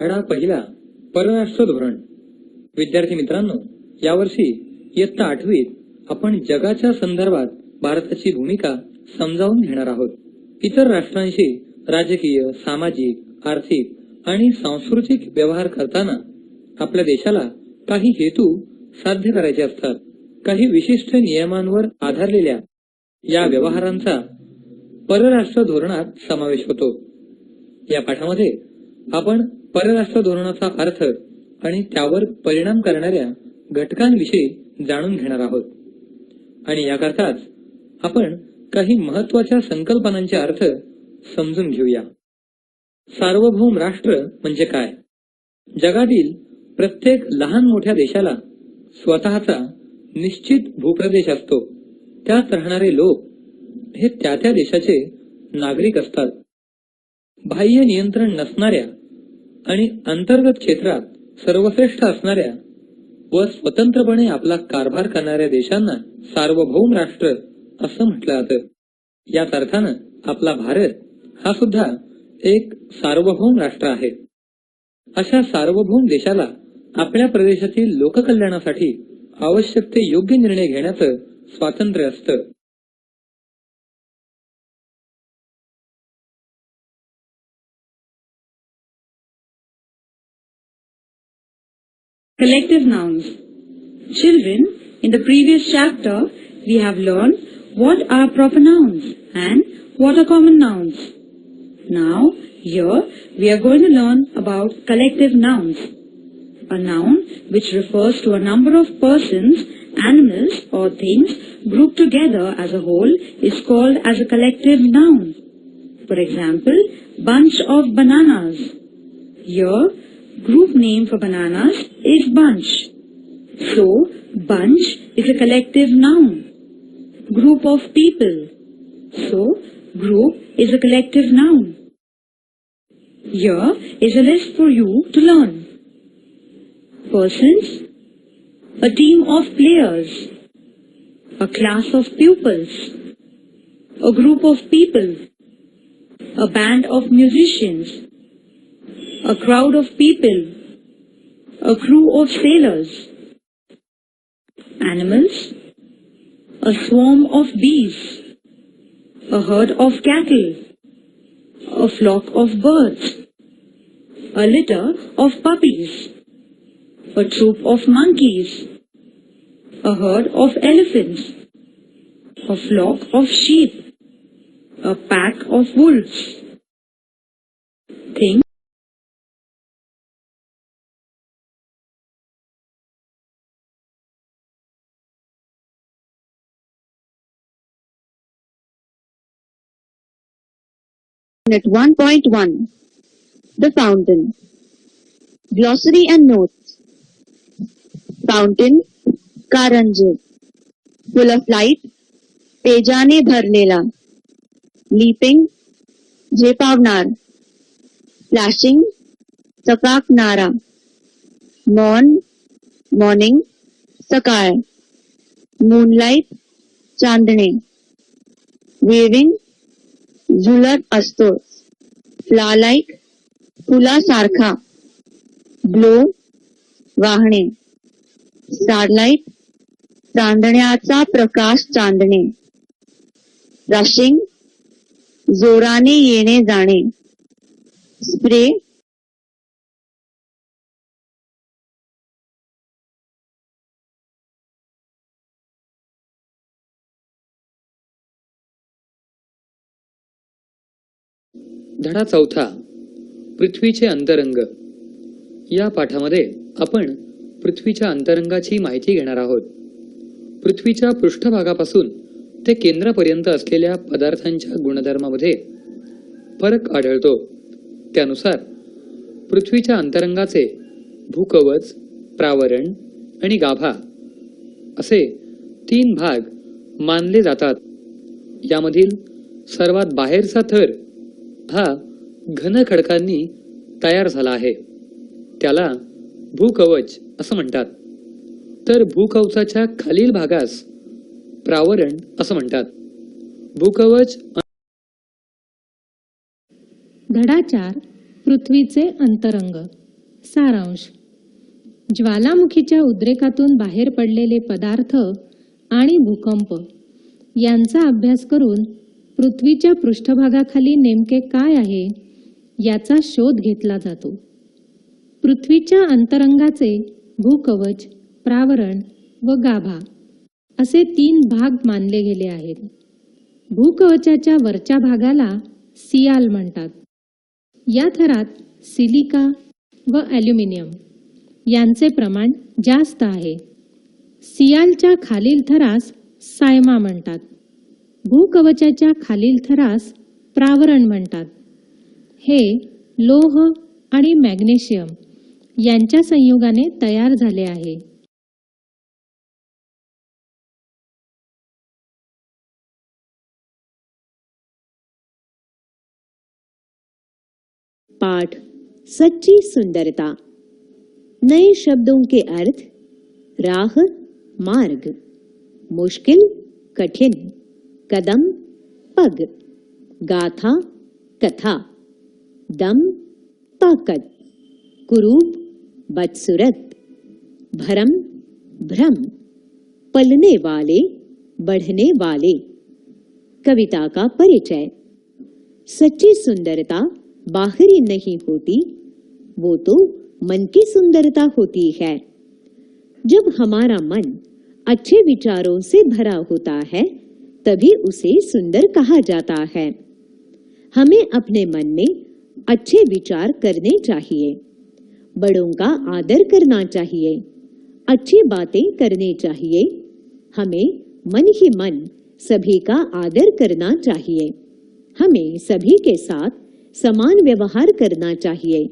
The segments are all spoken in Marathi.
धडा पहिला, परराष्ट्र धोरण. विद्यार्थी मित्रांनो, यावर्षी इयत्ता 8वीत आपण जगाच्या संदर्भात भारताची भूमिका समजावून घेणार आहोत. इतर राष्ट्रांशी राजकीय, सामाजिक, आर्थिक आणि सांस्कृतिक व्यवहार करताना आपल्या देशाला काही हेतू साध्य करायचे असतात. काही विशिष्ट नियमांवर आधारलेल्या या व्यवहारांचा परराष्ट्र धोरणात समावेश होतो. या पाठामध्ये आपण परराष्ट्र धोरणाचा अर्थ आणि त्यावर परिणाम करणाऱ्या घटकांविषयी जाणून घेणार आहोत. आणि याकरताच आपण काही महत्वाच्या संकल्पनांचे अर्थ समजून घेऊया. सार्वभौम राष्ट्र म्हणजे काय? जगातील प्रत्येक लहान मोठ्या देशाला स्वतःचा निश्चित भूप्रदेश असतो. त्यात राहणारे लोक हे त्या देशाचे नागरिक असतात. बाह्य नियंत्रण नसणाऱ्या आणि अंतर्गत क्षेत्रात सर्वश्रेष्ठ असणाऱ्या व स्वतंत्रपणे आपला कारभार करणाऱ्या देशांना सार्वभौम राष्ट्र असं म्हटलं जातं. याच अर्थानं आपला भारत हा सुद्धा एक सार्वभौम राष्ट्र आहे. अशा सार्वभौम देशाला आपल्या प्रदेशातील लोककल्याणासाठी आवश्यक ते योग्य निर्णय घेण्याचं स्वातंत्र्य असतं. Collective nouns. Children, in the previous chapter, we have learned what are proper nouns and what are common nouns. Now, here we are going to learn about collective nouns. A noun which refers to a number of persons, animals or things grouped together as a whole is called as a collective noun. For example, bunch of bananas. Here, group name for bananas is bunch. So, bunch is a collective noun. Group of people. So, group is a collective noun. Here is a list for you to learn. Persons, a team of players, a class of pupils, a group of people, a band of musicians, a crowd of people, a crew of sailors. Animals, a swarm of bees, a herd of cattle, a flock of birds, a litter of puppies, a troop of monkeys, a herd of elephants, a flock of sheep, a pack of wolves. Think. At 1.1 The Fountain. Glossary and Notes. Fountain, कारंजे. Full of light, पेजाने भरलेला. Leaping, झेपावणार. Flashing, चकाकणारा. Morn, morning, सकाळ. Moonlight, चांदणे. Waving, झुलत असतो. फ्लालाइट, फुलासारखा. ग्लो, वाहणे. स्टारलाइट, चांदण्याचा प्रकाश चांदणे. रशिंग, जोराने येणे जाणे. स्प्रे, धडा चौथा, पृथ्वीचे अंतरंग. या पाठामध्ये आपण पृथ्वीच्या अंतरंगाची माहिती घेणार आहोत. पृथ्वीच्या पृष्ठभागापासून ते केंद्रापर्यंत असलेल्या पदार्थांच्या गुणधर्मामध्ये फरक आढळतो. त्यानुसार पृथ्वीच्या अंतरंगाचे भूकवच, प्रावरण आणि गाभा असे 3 भाग मानले जातात. यामधील सर्वात बाहेरचा थर हा घन खडकांनी तयार झाला आहे. त्याला भूकवच असं म्हणतात. तर भूकवचाच्या खालील भागास प्रावरण असं म्हणतात. भूकवच. धडा 4 पृथ्वीचे अंतरंग. सारांश. ज्वालामुखीच्या उद्रेकातून बाहेर पडलेले पदार्थ आणि भूकंप यांचा अभ्यास करून पृथ्वीच्या पृष्ठभागाखाली नेमके काय आहे याचा शोध घेतला जातो. पृथ्वीच्या अंतरंगाचे भूकवच, प्रावरण व गाभा असे 3 भाग मानले गेले आहेत. भूकवचाच्या वरच्या भागाला सियाल म्हणतात. या थरात सिलिका व ॲल्युमिनियम यांचे प्रमाण जास्त आहे. सियालच्या खालील थरास सायमा म्हणतात. भूकवचाच्या खालील थरास प्रावरण म्हणतात. हे लोह आणि मॅग्नेशियम यांच्या संयोगाने तयार झाले आहे. पाठ सच्ची सुंदरता. नए शब्दों के अर्थ: राह, मार्ग, मुश्किल, कठिन, कदम, पग, गाथा, कथा, दम, ताकत, कुरूप, बदसूरत, भरम, भ्रम, पलने वाले, बढ़ने वाले. कविता का परिचय. सच्ची सुंदरता बाहरी नहीं होती, वो तो मन की सुंदरता होती है. जब हमारा मन अच्छे विचारों से भरा होता है तभी उसे सुंदर कहा जाता है. हमें अपने मन में अच्छे विचार करने चाहिए, बड़ों का आदर करना चाहिए, अच्छी बातें करनी चाहिए. हमें मन ही मन सभी का आदर करना चाहिए. हमें सभी के साथ समान व्यवहार करना चाहिए.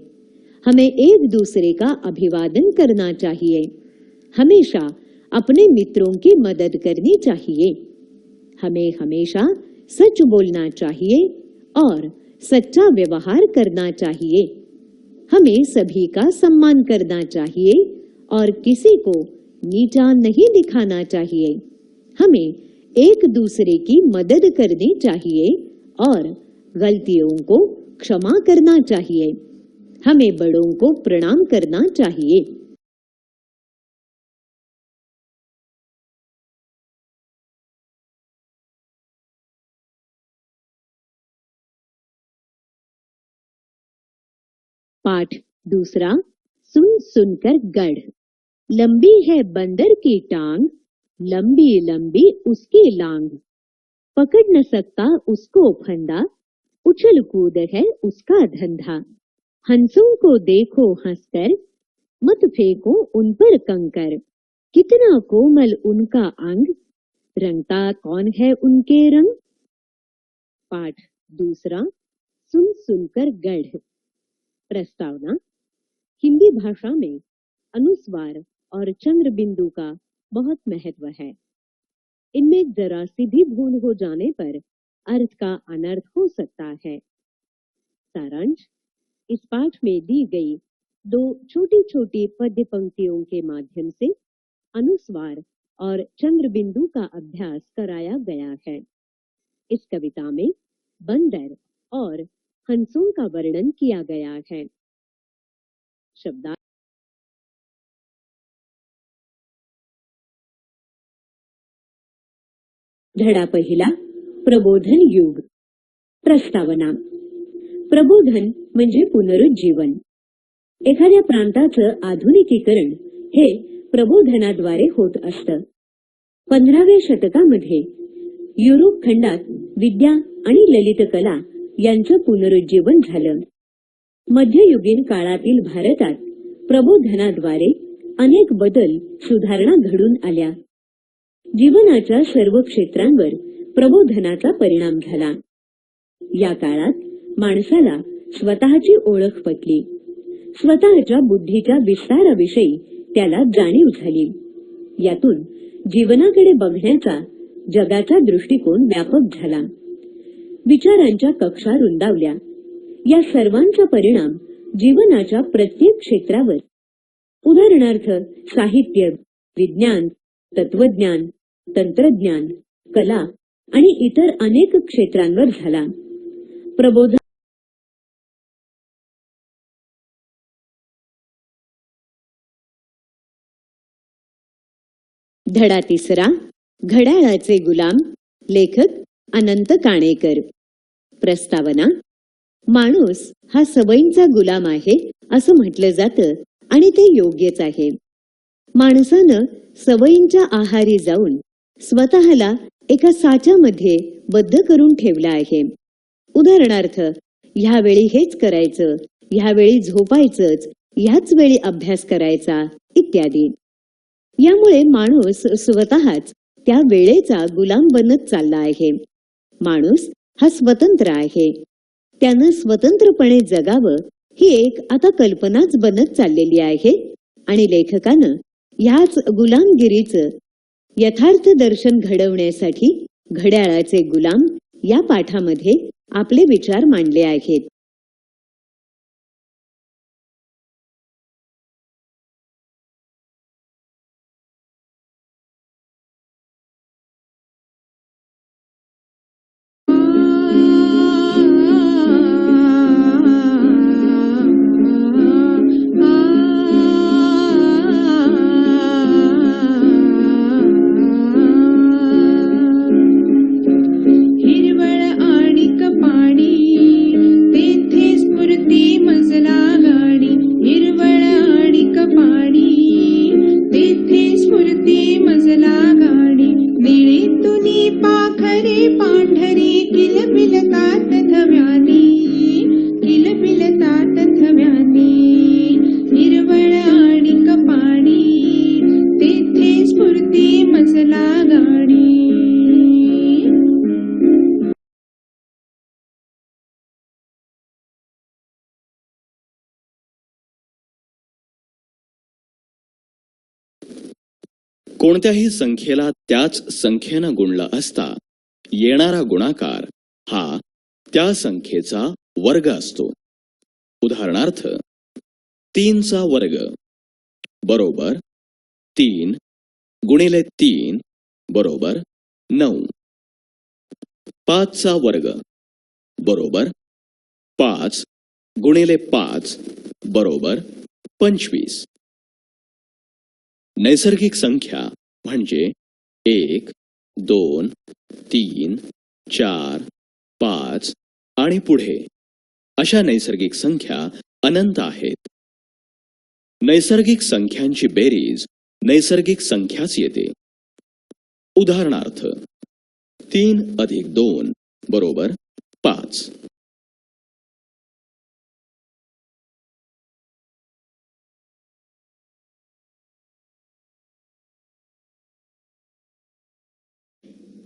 हमें एक दूसरे का अभिवादन करना चाहिए. हमेशा अपने मित्रों की मदद करनी चाहिए. हमें हमेशा सच बोलना चाहिए और सच्चा व्यवहार करना चाहिए. हमें सभी का सम्मान करना चाहिए और किसी को नीचा नहीं दिखाना चाहिए. हमें एक दूसरे की मदद करनी चाहिए और गलतियों को क्षमा करना चाहिए. हमें बड़ों को प्रणाम करना चाहिए. पाठ दूसरा. सुन सुनकर गढ़. लंबी है बंदर की टांग, लंबी लंबी उसकी लांग, पकड़ न सकता उसको फंदा, उछल कूद है उसका धंधा. हंसों को देखो हंसकर, मत फेंको उन पर कंकर, कितना कोमल उनका अंग, रंगता कौन है उनके रंग. पाठ दूसरा. सुन सुनकर गढ़. प्रस्तावना. हिंदी भाषा में अनुस्वार और चंद्र बिंदु का बहुत महत्व है. इनमें जरा सी भी भूल हो जाने पर अर्थ का अनर्थ हो सकता है. सारांश. इस पाठ में दी गई 2 छोटी छोटी पद्य पंक्तियों के माध्यम से अनुस्वार और चंद्र बिंदु का अभ्यास कराया गया है. इस कविता में बंदर और हंसों का वर्णन किया गया है. शब्दार्थ. धडा पहिला. प्रबोधन युग. प्रस्तावना. प्रबोधन म्हणजे पुनरुज्जीवन. एखाद्या प्रांताचं आधुनिकीकरण हे प्रबोधनाद्वारे होत असतं. 15व्या शतकामध्ये युरोप खंडात विद्या आणि ललित कला यांचं पुनरुज्जीवन झालं. मध्ययुगीन काळातील भारतात प्रबोधनाद्वारे अनेक बदल, सुधारणा घडून आल्या. जीवनाच्या सर्व क्षेत्रांवर प्रबोधनाचा परिणाम झाला. या काळात माणसाला स्वतःची ओळख पटली. स्वतःच्या बुद्धीच्या विस्ताराविषयी त्याला जाणीव झाली. यातून जीवनाकडे बघण्याचा जगाचा दृष्टिकोन व्यापक झाला. विचारांच्या कक्षा रुंदावल्या. या सर्वांचा परिणाम जीवनाच्या प्रत्येक क्षेत्रावर, उदाहरणार्थ साहित्य, विज्ञान, तत्वज्ञान, तंत्रज्ञान, कला आणि इतर अनेक क्षेत्रांवर झाला. प्रबोधन धडा 3 घड्याळाचे गुलाम. लेखक अनंत काणेकर. प्रस्तावना. माणूस हा सवयींचा गुलाम आहे असं म्हटलं जातं आणि ते योग्यच आहे. माणसानं सवयींच्या आहारी जाऊन स्वतःला एका साच्यामध्ये बद्ध करून ठेवला आहे. उदाहरणार्थ, ह्यावेळी हेच करायचं, ह्यावेळी झोपायचंच, ह्याच वेळी अभ्यास करायचा इत्यादी. यामुळे माणूस स्वतःच त्या वेळेचा गुलाम बनत चालला आहे. माणूस हा स्वतंत्र आहे. त्यानं स्वतंत्रपणे जगावं ही एक आता कल्पनाच बनत चाललेली आहे आणि लेखकानं ह्याच गुलामगिरीचं यथार्थ दर्शन घडवण्यासाठी घड्याळाचे गुलाम या पाठामध्ये आपले विचार मांडले आहेत. हिरवळ आणि कपाणी तेथे स्फुरती मजला गाडी. हिरवळ आणि कपाणी तेथे स्फुरती मजला गाडी. निळीतुनी पाखरे पांढरी किलबिलतात धव्यानी. किलबिलतात धव्यानी. हिरवळ आणि कपाणी तेथे स्फुरती मजला गाडी. कोणत्याही संख्येला त्याच संख्येनं गुणला असता येणारा गुणाकार हा त्या संख्येचा वर्ग असतो. उदाहरणार्थ, 3चा वर्ग बरोबर 3 गुणिले 3 बरोबर 9. 5चा वर्ग बरोबर 5 गुणिले 5 बरोबर 25. नैसर्गिक संख्या म्हणजे 1, 2, 3, 4, 5 आणि पुढे अशा नैसर्गिक संख्या अनंत आहेत. नैसर्गिक संख्यांची बेरीज नैसर्गिक संख्याच येते. उदाहरणार्थ, 3 अधिक 2 बरोबर 5.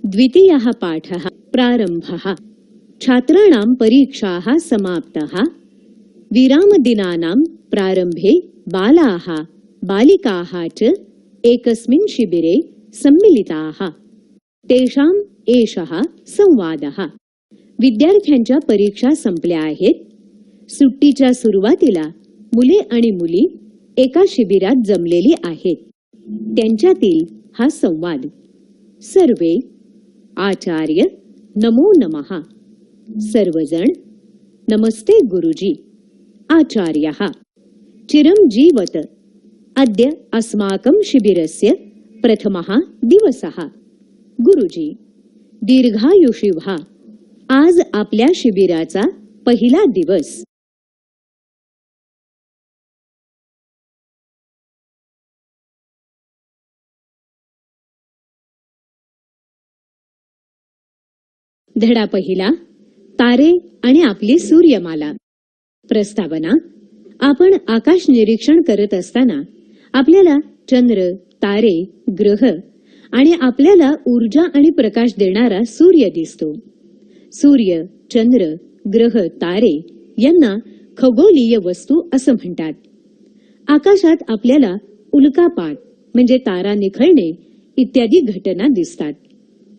द्वितीयः पाठः प्रारम्भः. छात्राणां परीक्षाः समाप्ताः. विरामदिनानां प्रारम्भे बालाः बालिकाः च एकस्मिन् शिबिरे सम्मिलिताः. तेषाम् एषः संवादः. विद्यार्थ्यांच्या परीक्षा संपल्या आहेत. सुट्टीच्या सुरुवातीला मुले आणि मुली एका शिबिरात जमलेली आहेत. त्यांच्यातील हा संवाद. सर्वे आचार्य नमो नमः. सर्वजण नमस्ते गुरुजी. आचार्यः चिरं जीवत. अद्य अस्माकं शिबिरस्य प्रथमः दिवसः. गुरुजी दीर्घायुषी व्हा. आज आपल्या शिबिराचा पहिला दिवस. धडा 1 तारे आणि आपली सूर्यमाला. प्रस्तावना. आपण आकाश निरीक्षण करत असताना आपल्याला चंद्र, तारे, ग्रह आणि आपल्याला ऊर्जा आणि प्रकाश देणारा सूर्य दिसतो. सूर्य, चंद्र, ग्रह, तारे यांना खगोलीय वस्तू असं म्हणतात. आकाशात आपल्याला उल्कापात म्हणजे तारा निखळणे इत्यादी घटना दिसतात.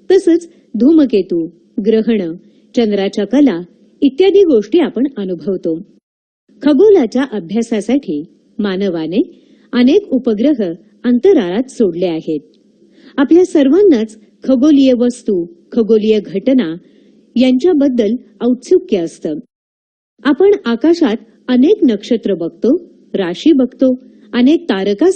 तसंच धूमकेतू, ग्रहण, चंद्राच्या कला इत्यादी गोष्टी आपण अनुभवतो. खगोलाच्या अभ्यासासाठी मानवाने अनेक उपग्रह अंतराळात सोडले आहेत. आपल्या सर्वांनाच खगोलीय वस्तू, खगोलीय घटना यांच्याबद्दल औत्सुक्य असतं. आपण आकाशात अनेक नक्षत्र बघतो, राशी बघतो, अनेक तारका